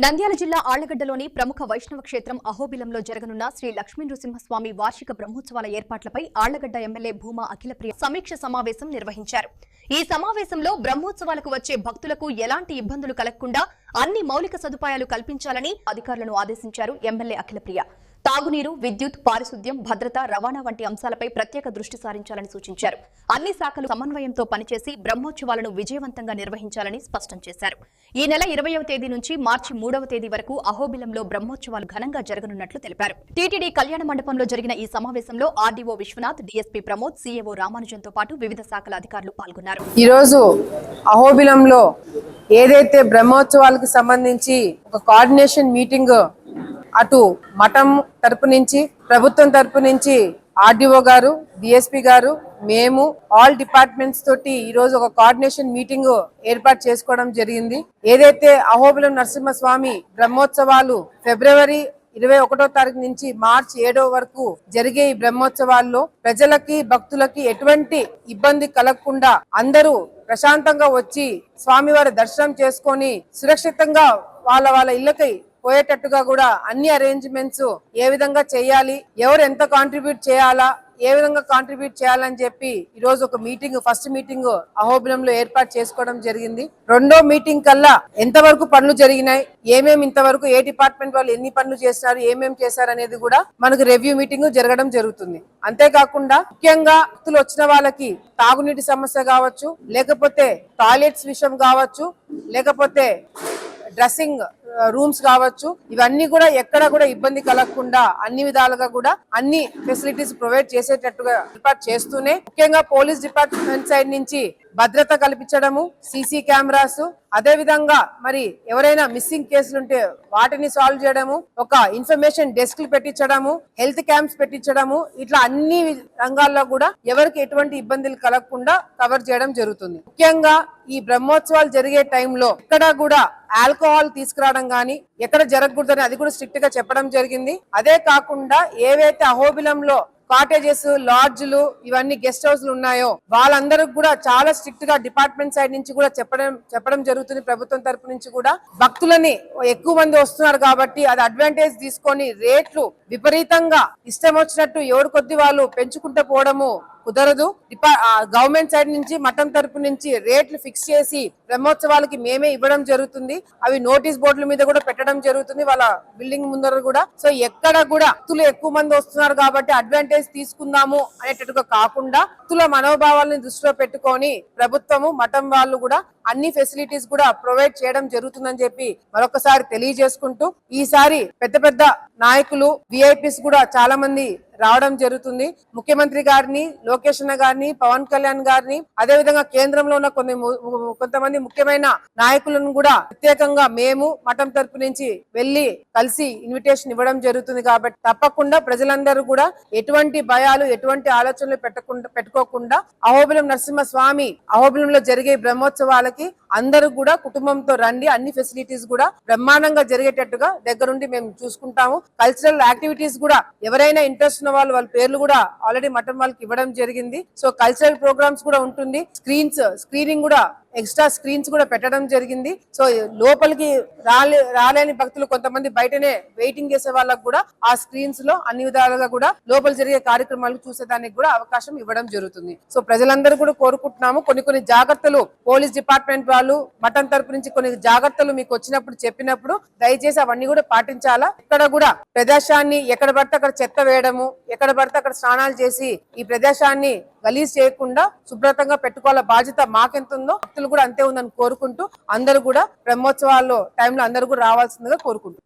నంద్యాల జిల్లా ఆళ్లగడ్డలోని ప్రముఖ వైష్ణవ క్షేత్రం అహోబిలంలో జరగనున్న శ్రీ లక్ష్మీ నృసింహస్వామి వార్షిక బ్రహ్మోత్సవాల ఏర్పాట్లపై ఆళ్లగడ్డ ఎమ్మెల్యే భూమా అఖిలప్రియ సమీక్ష సమావేశం నిర్వహించారు. ఈ సమావేశంలో బ్రహ్మోత్సవాలకు వచ్చే భక్తులకు ఎలాంటి ఇబ్బందులు కలగకుండా అన్ని మౌలిక సదుపాయాలు కల్పించాలని అధికారులను ఆదేశించారు ఎమ్మెల్యే అఖిలప్రియ. తాగునీరు, విద్యుత్, పారిశుద్ధ్యం, భద్రత, రవాణా వంటి అంశాలపై ప్రత్యేక దృష్టి సారించాలని సూచించారు. అన్ని శాఖలు సమన్వయంతో పనిచేసి బ్రహ్మోత్సవాలను విజయవంతంగా నిర్వహించాలని స్పష్టం చేశారు. ఈ నెల 20వ తేదీ నుంచి మార్చి 3వ తేదీ వరకు అహోబిలంలో బ్రహ్మోత్సవాలు ఘనంగా జరగనున్నట్లు తెలిపారు. టీటీడీ కళ్యాణ మండపంలో జరిగిన ఈ సమావేశంలో RDO Vishwanath, DSP Pramod, CAO రామానుజంతో పాటు వివిధ శాఖల అధికారులు పాల్గొన్నారు. ఈ రోజు అహోబిలంలో ఏదైతే బ్రహ్మోత్సవాలకు సంబంధించి ఒక కోఆర్డినేషన్ మీటింగ్ అటు మఠం తరపు నుంచి, ప్రభుత్వం తరపు నుంచి ఆర్డీఓ గారు, డిఎస్పీ గారు, మేము ఆల్ డిపార్ట్మెంట్స్ తోటి ఈ రోజు ఒక కోఆర్డినేషన్ మీటింగ్ ఏర్పాటు చేసుకోవడం జరిగింది. ఏదైతే అహోబిలం నరసింహస్వామి బ్రహ్మోత్సవాలు ఫిబ్రవరి 21వ తారీఖు నుంచి మార్చి 7వ వరకు జరిగే ఈ బ్రహ్మోత్సవాల్లో ప్రజలకి, భక్తులకి ఎటువంటి ఇబ్బంది కలగకుండా అందరూ ప్రశాంతంగా వచ్చి స్వామివారి దర్శనం చేసుకొని సురక్షితంగా వాళ్ళ ఇళ్ళకి పోయేటట్టుగా కూడా అన్ని అరేంజ్మెంట్స్ ఏ విధంగా చేయాలి, ఎవరు ఎంత కాంట్రిబ్యూట్ చేయాలా, ఏ విధంగా కాంట్రిబ్యూట్ చేయాలని చెప్పి ఈ రోజు ఒక మీటింగ్, ఫస్ట్ మీటింగ్ అహోబిలంలో ఏర్పాటు చేసుకోవడం జరిగింది. రెండో మీటింగ్ కల్లా ఎంతవరకు పనులు జరిగినాయి, ఏమేమి ఇంతవరకు ఏ డిపార్ట్మెంట్ వాళ్ళు ఎన్ని పనులు చేస్తారు, ఏమేమి చేశారు అనేది కూడా మనకు రివ్యూ మీటింగ్ జరగడం జరుగుతుంది. అంతేకాకుండా ముఖ్యంగా భక్తులు వచ్చిన వాళ్ళకి తాగునీటి సమస్య కావచ్చు, లేకపోతే టాయిలెట్స్ విషయం కావచ్చు, లేకపోతే డ్రెస్సింగ్ రూమ్స్ కావచ్చు, ఇవన్నీ కూడా ఎక్కడ కూడా ఇబ్బంది కలగకుండా అన్ని విధాలుగా కూడా అన్ని ఫెసిలిటీస్ ప్రొవైడ్ చేసేటట్టుగా ఏర్పాటు చేస్తూనే ముఖ్యంగా పోలీస్ డిపార్ట్మెంట్ సైడ్ నుంచి భద్రత కల్పించడము, సీసీ కెమెరాస్, అదే విధంగా మరి ఎవరైనా మిస్సింగ్ కేసులు ఉంటే వాటిని సాల్వ్ చేయడము, ఒక ఇన్ఫర్మేషన్ డెస్క్లు పెట్టించడము, హెల్త్ క్యాంప్స్ పెట్టించడము, ఇట్లా అన్ని రంగాల్లో కూడా ఎవరికి ఎటువంటి ఇబ్బందులు కలగకుండా కవర్ చేయడం జరుగుతుంది. ముఖ్యంగా ఈ బ్రహ్మోత్సవాలు జరిగే టైంలో ఎక్కడ కూడా ఆల్కహాల్ తీసుకురావడం గానీ ఎక్కడ జరగకూడదని అది కూడా స్ట్రిక్ట్ గా చెప్పడం జరిగింది. అదే కాకుండా ఏవైతే అహోబిలంలో కాటేజెస్, లాడ్జ్లు, ఇవన్నీ గెస్ట్ హౌస్లు ఉన్నాయో వాళ్ళందరికి కూడా చాలా స్ట్రిక్ట్ గా డిపార్ట్మెంట్ సైడ్ నుంచి కూడా చెప్పడం జరుగుతుంది. ప్రభుత్వం తరపు నుంచి కూడా భక్తులని ఎక్కువ మంది వస్తున్నారు కాబట్టి అది అడ్వాంటేజ్ తీసుకొని రేట్లు విపరీతంగా ఇష్టం వచ్చినట్టు ఎవరి కొద్ది వాళ్ళు పెంచుకుంటూ పోవడము కుదరదు. గవర్నమెంట్ సైడ్ నుంచి, మఠం తరపు నుంచి రేట్లు ఫిక్స్ చేసి బ్రహ్మోత్సవాలకి మేమే ఇవ్వడం జరుగుతుంది. అవి నోటీస్ బోర్డుల మీద కూడా పెట్టడం జరుగుతుంది వాళ్ళ బిల్డింగ్ ముందర కూడా. సో ఎక్కడ కూడా భక్తులు ఎక్కువ మంది వస్తున్నారు కాబట్టి అడ్వాంటేజ్ తీసుకుందాము అనేటట్టుగా కాకుండా భక్తుల మనోభావాలను దృష్టిలో పెట్టుకొని ప్రభుత్వము, మఠం వాళ్ళు కూడా అన్ని ఫెసిలిటీస్ కూడా ప్రొవైడ్ చేయడం జరుగుతుందని చెప్పి మరొకసారి తెలియజేసుకుంటూ, ఈసారి పెద్ద పెద్ద నాయకులు, విఐపీస్ కూడా చాలా మంది రావడం జరుగుతుంది. ముఖ్యమంత్రి గారిని, లోకేష్ అన్న గారిని, పవన్ కళ్యాణ్ గారిని, అదే విధంగా కేంద్రంలో ఉన్న కొంతమంది ముఖ్యమైన నాయకులను కూడా ప్రత్యేకంగా మేము మఠం తరపు నుంచి వెళ్లి కలిసి ఇన్విటేషన్ ఇవ్వడం జరుగుతుంది. కాబట్టి తప్పకుండా ప్రజలందరూ కూడా ఎటువంటి భయాలు, ఎటువంటి ఆలోచనలు పెట్టుకోకుండా అహోబిలం నరసింహస్వామి అహోబిలంలో జరిగే బ్రహ్మోత్సవాలకి అందరూ కూడా కుటుంబంతో రండి. అన్ని ఫెసిలిటీస్ కూడా బ్రహ్మాండంగా జరిగేటట్టుగా దగ్గరుండి మేము చూసుకుంటాము. కల్చరల్ యాక్టివిటీస్ కూడా ఎవరైనా ఇంట్రెస్ట్ ఉన్న వాళ్ళ పేర్లు కూడా ఆల్రెడీ మఠం వాళ్ళకి ఇవ్వడం జరిగింది. సో కల్చరల్ ప్రోగ్రామ్స్ కూడా ఉంటుంది. స్క్రీనింగ్ కూడా, ఎక్స్ట్రా స్క్రీన్స్ కూడా పెట్టడం జరిగింది. సో లోపలికి రాలేని భక్తులు కొంతమంది బయటనే వెయిటింగ్ చేసే వాళ్ళకు కూడా ఆ స్క్రీన్స్ లో అన్ని విధాలుగా కూడా లోపల జరిగే కార్యక్రమాలు చూసేదానికి కూడా అవకాశం ఇవ్వడం జరుగుతుంది. సో ప్రజలందరూ కూడా కోరుకుంటున్నాము, కొన్ని జాగ్రత్తలు పోలీస్ డిపార్ట్మెంట్ వాళ్ళు, మఠం తరపు నుంచి కొన్ని జాగ్రత్తలు మీకు వచ్చినప్పుడు చెప్పినప్పుడు దయచేసి అవన్నీ కూడా పాటించాలా. ఇక్కడ కూడా ప్రదేశాన్ని ఎక్కడ పడితే అక్కడ చెత్త వేయడము, ఎక్కడ పడితే అక్కడ స్నానాలు చేసి ఈ ప్రదేశాన్ని గలీజ్ చేయకుండా శుభ్రతంగా పెట్టుకోవాల బాధ్యత మాకెంత ఉందో భక్తులు కూడా అంతే ఉందని కోరుకుంటూ అందరూ కూడా బ్రహ్మోత్సవాల్లో టైంలో అందరూ కూడా రావాల్సిందిగా కోరుకుంటున్నారు.